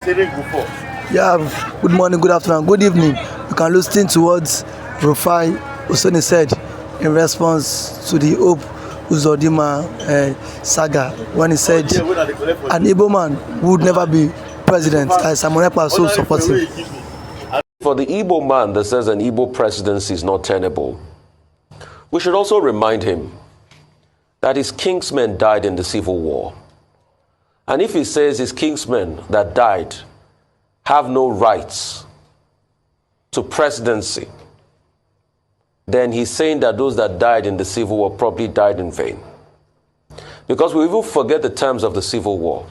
Yeah, good morning, good afternoon, good evening. You can listen to what Rufia Oseni said in response to the Hope Uzodima saga when he said an Igbo man would never be president, as Simon Ekpa so supports him. For the Igbo man that says an Igbo presidency is not tenable, we should also remind him that his kingsmen died in the Civil War. And if he says his kingsmen that died have no rights to presidency, then he's saying that those that died in the Civil War probably died in vain. Because we even forget the terms of the Civil War.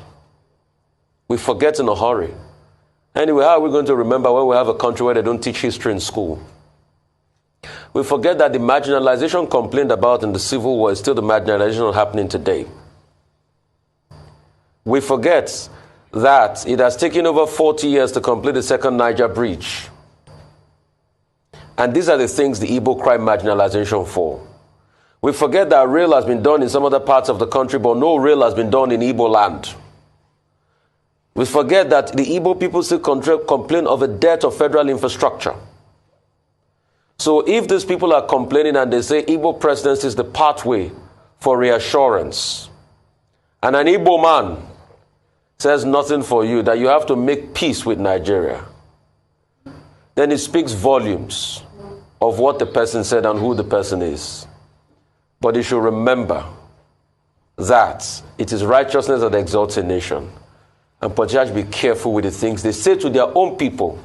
We forget in a hurry. Anyway, how are we going to remember when we have a country where they don't teach history in school? We forget that the marginalization complained about in the Civil War is still the marginalization happening today. We forget that it has taken over 40 years to complete the second Niger Bridge. And these are the things the Igbo cry marginalization for. We forget that rail has been done in some other parts of the country, but no rail has been done in Igbo land. We forget that the Igbo people still complain of a debt of federal infrastructure. So if these people are complaining and they say Igbo presidency is the pathway for reassurance, and an Igbo man says nothing for you, that you have to make peace with Nigeria, then it speaks volumes of what the person said and who the person is. But you should remember that it is righteousness that exalts a nation. And Patriarchs be careful with the things they say to their own people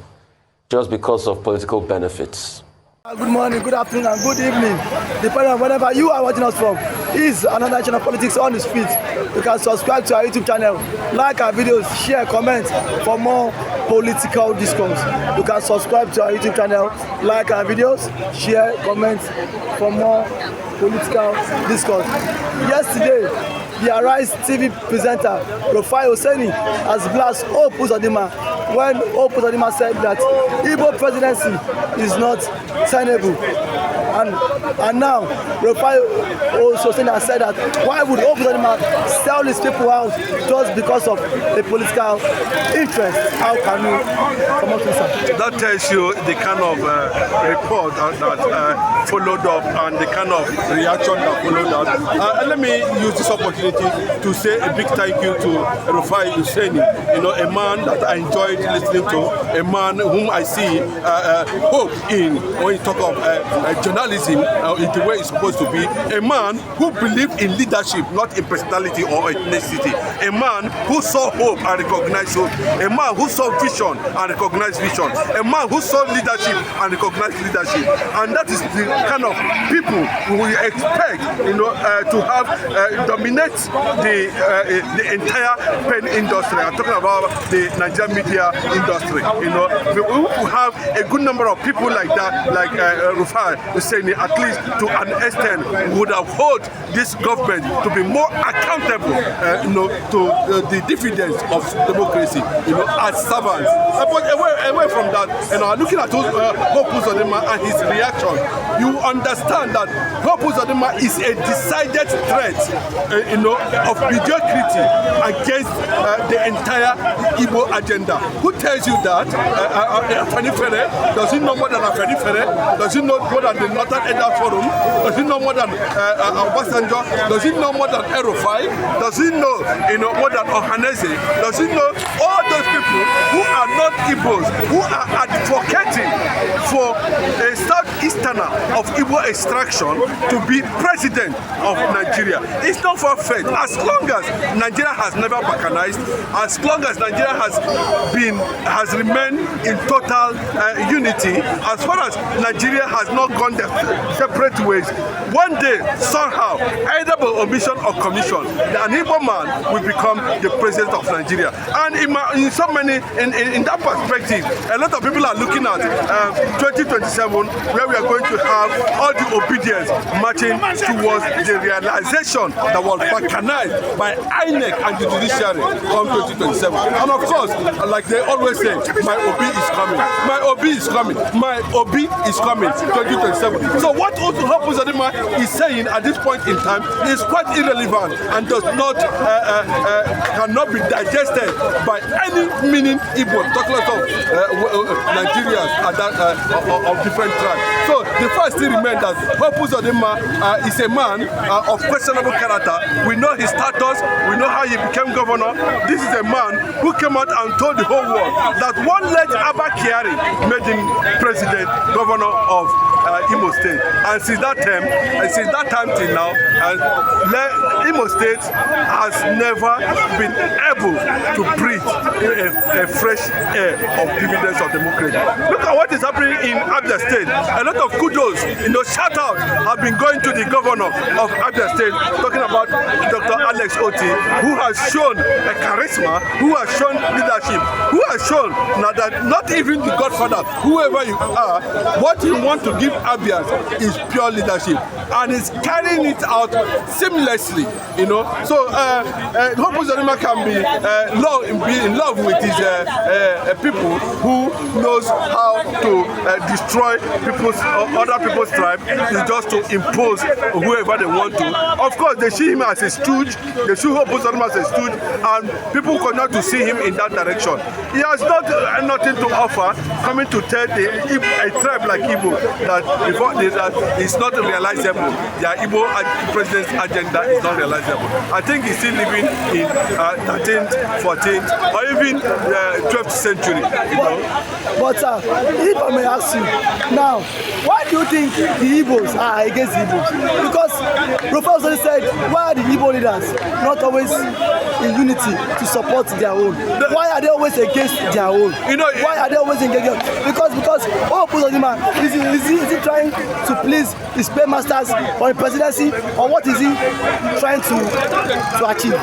just because of political benefits. Good morning, good afternoon, and good evening. Depending on whenever you are watching us from, is another channel Politics on the Street. You can subscribe to our YouTube channel, like our videos, share, comment for more political discourse. You can subscribe to our YouTube channel, like our videos, share, comment for more political discourse. Yesterday, the Arise TV presenter, Rufia Oseni, has blasted Hope Uzodima when Hope Uzodima said that Igbo presidency is not tenable. And now, Rufia Oseni has said that why would Hope Uzodima sell these people out just because of a political interest? How can you come up with that? That tells you the kind of report that followed up and the kind of reaction that followed up. Let me use this opportunity to say a big thank you to Rufia Oseni, a man that I enjoyed listening to, a man whom I see hope in when you talk of journalism in the way it's supposed to be, a man who believed in leadership, not in personality or ethnicity, a man who saw hope and recognized hope, a man who saw vision and recognized vision, a man who saw leadership and recognized leadership. And that is the kind of people we expect to have dominate the entire pen industry. I'm talking about the Nigerian media industry. We will have a good number of people like that, like Rufia Oseni, at least to an extent, would have held this government to be more accountable, to the dividends of democracy, as servants. But away from that, looking at Hope Uzodima and his reaction, you understand that Hope Uzodima is a decided threat, of mediocrity against the entire Igbo agenda. Who tells you that? Does he know more than Afenifere? Does he know more than the Northern Elder Forum? Does he know more than Obasanjo? Does he know more than Erufai? Does he know, more than Ohaneze? Does he know all those people who are not Igbos, who are advocating for a Southeasterner of Igbo extraction to be president of Nigeria? It's not far-fetched. As long as Nigeria has never balkanized, as long as Nigeria has remained in total unity, as far as Nigeria has not gone their separate ways, one day, somehow, either by omission or commission, an Igbo man will become the president of Nigeria. And in that perspective, a lot of people are looking at 2027, where we are going to to have all the obedience marching towards the realization that was balkanized by INEC and the judiciary come 2027. And of course, like they always say, my OB is coming. My OB is coming. My OB is coming 2027. So what Uzodima is saying at this point in time is quite irrelevant and does not cannot be digested by any meaning Igbo, talk less of Nigerians of different tribes. So the fact still remains that Uzodima is a man of questionable character. We know his status, we know how he became governor. This is a man who came out and told the whole world that one leg Abba Kyari made him president, governor of Imo State. And since that time till now, Imo State has never been able to breathe a fresh air of dividends of democracy. Look at what is happening in Abia State. A lot of kudos, shout out have been going to the governor of Abia State, talking about Dr. Alex Oti, who has shown a charisma, who has shown leadership, who has shown that not even the Godfather, whoever you are, what you want to give Abia is pure leadership, and is carrying it out seamlessly. So hope Uzodima can be in love with his people who knows how to destroy other people's tribe, is just to impose whoever they want to. Of course, they see him as a stooge, they see hope Uzodima as a stooge, and people continue to see him in that direction. He has nothing to offer, coming to tell a tribe like Igbo that it's not realizable. Their Igbo president's agenda is not realizable. I think he's still living in 13th, 14th, or even 12th century. But if I may ask you, now, why do you think the Igbos are against the Igbos? Because Rufia Oseni said, why are the Igbo leaders not always in unity to support their own? Why are they always against their own? Why are they always engaged? Because Uzodima, is he trying to please his paymasters or the presidency, or what is he trying to achieve?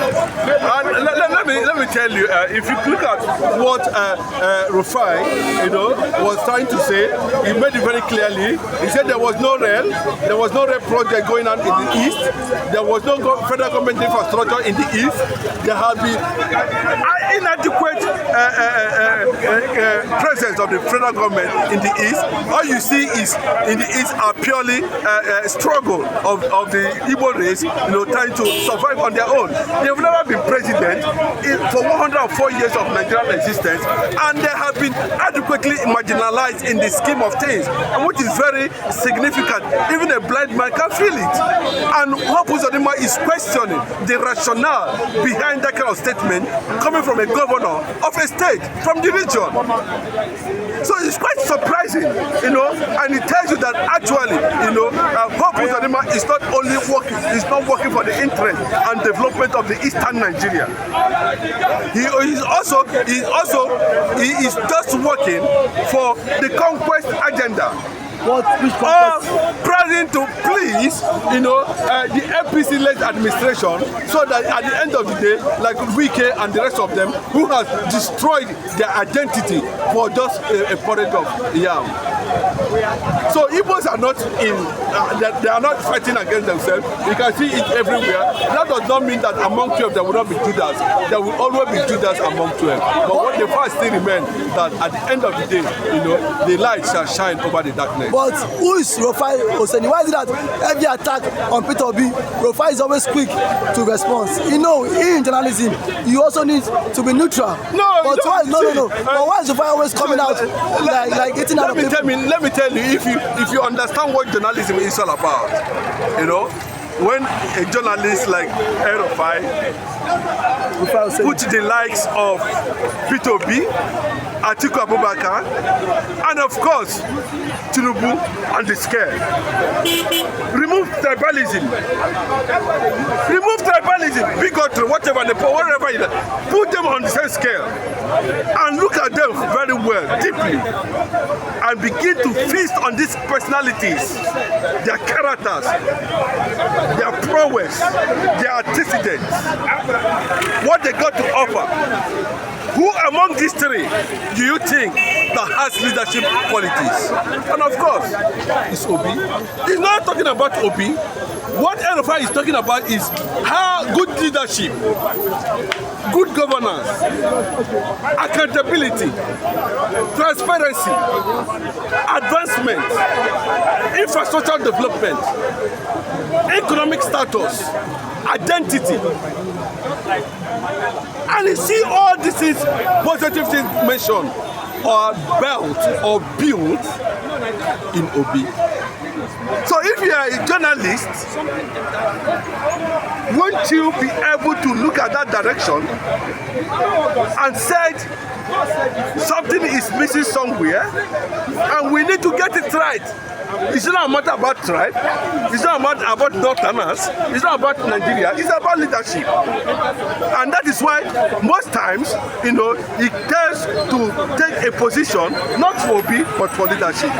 Let me tell you, if you look at what Rufai, was trying to say, he made it very clearly. He said there was no rail project going on in the east. There was no federal government infrastructure in the east. There had been inadequate presence of the federal government in the east. All you see is in the east are purely struggle of the Igbo race, trying to survive on their own. They've never been president for 104 years of Nigerian existence, and they have been adequately marginalized in the scheme of things, and which is very significant. Even a blind man can feel it. And Uzodima is questioning the rationale behind that kind of statement coming from a governor of a state from the region. So it's quite surprising, and it tells you that actually, Uzodima is not only working, he's not working for the interest and development of the eastern Nigeria. He is just working for the conquest agenda. Trying to please, the APC-led administration, so that at the end of the day, like Wike and the rest of them, who has destroyed their identity for just a porridge of yam. So Igbos are not they are not fighting against themselves. You can see it everywhere. That does not mean that among 12 there will not be Judas. There will always be Judas among 12. But what the fact still remains, that at the end of the day, the light shall shine over the darkness. But who is Rufia Oseni? Why is it that every attack on Peter Obi, Rufia is always quick to respond? In journalism, you also need to be neutral. No. But why is Rufia always coming out like eating out of people? Let me tell you, if you understand what journalism is all about, when a journalist like Rufia put the likes of Peter Obi, Atiku Abubakar, and of course Tinubu on the scale. Remove tribalism, bigotry, whatever put them on the same scale and look at them very well, deeply, and begin to feast on these personalities, their characters, their prowess, their antecedents, what they got to offer. Who among these three do you think that has leadership qualities. And of course, it's Obi. He's not talking about Obi. What Rufai is talking about is how good leadership, good governance, accountability, transparency, advancement, infrastructure development, economic status, identity. And you see all these things, positive things mentioned, or built or built in Obi. So if you are a journalist, won't you be able to look at that direction and say something is missing somewhere and we need to get it right? It's not a matter about tribe, it's not about Northerners, it's not about Nigeria, it's about leadership. And that is why most times, he cares to take a position not for Obi but for leadership.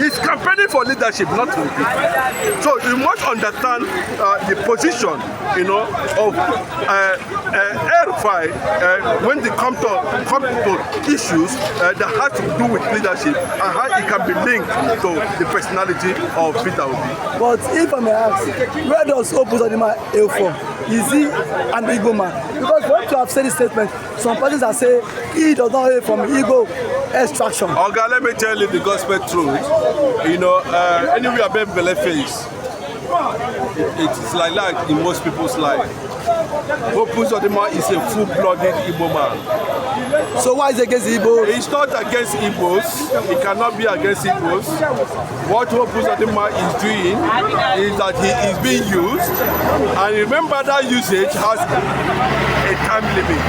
He's campaigning for leadership, not for Obi. So you must understand the position, of Rufai when they come to issues that have to do with leadership and how it can be linked to the personality of Peter Obi. But if I may ask, where does Uzodima hail from? Is he an Igbo man? Because when you have said this statement, some persons are saying he does not hail from Igbo extraction. Okay, let me tell you the gospel truth. Anywhere above belly face, it's like that in most people's life. Uzodima is a full-blooded Igbo man. So why is he against Igbo? He's not against Igbos. He cannot be against Igbos. What Uzodima is doing is that he is being used, and remember that usage has a time limit.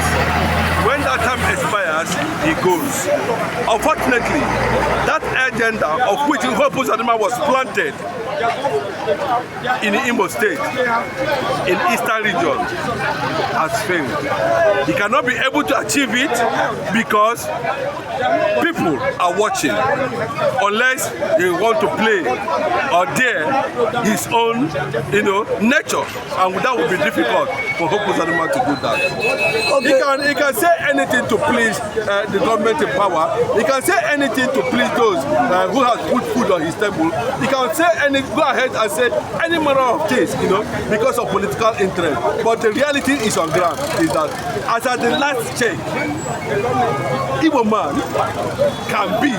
When that time expires, he goes. Unfortunately, that agenda of which Uzodima was planted in the Imo State, in Eastern region, has failed. He cannot be able to achieve it because people are watching, unless they want to play or dare his own, nature, and that would be difficult for Uzodima to do that. Okay. He can say anything to please the government in power. He can say anything to please those who have put food on his table. He can say go ahead and say any manner of things, because of political interest. But the reality is on ground, is that as at the last check, Igbo man can be,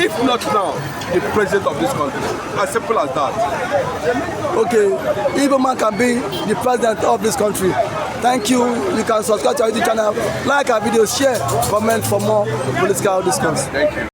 if not now, the president of this country. As simple as that. Okay, Igbo man can be the president of this country. Thank you. You can subscribe to our YouTube channel, like our videos, share, comment for more political discourse. Thank you.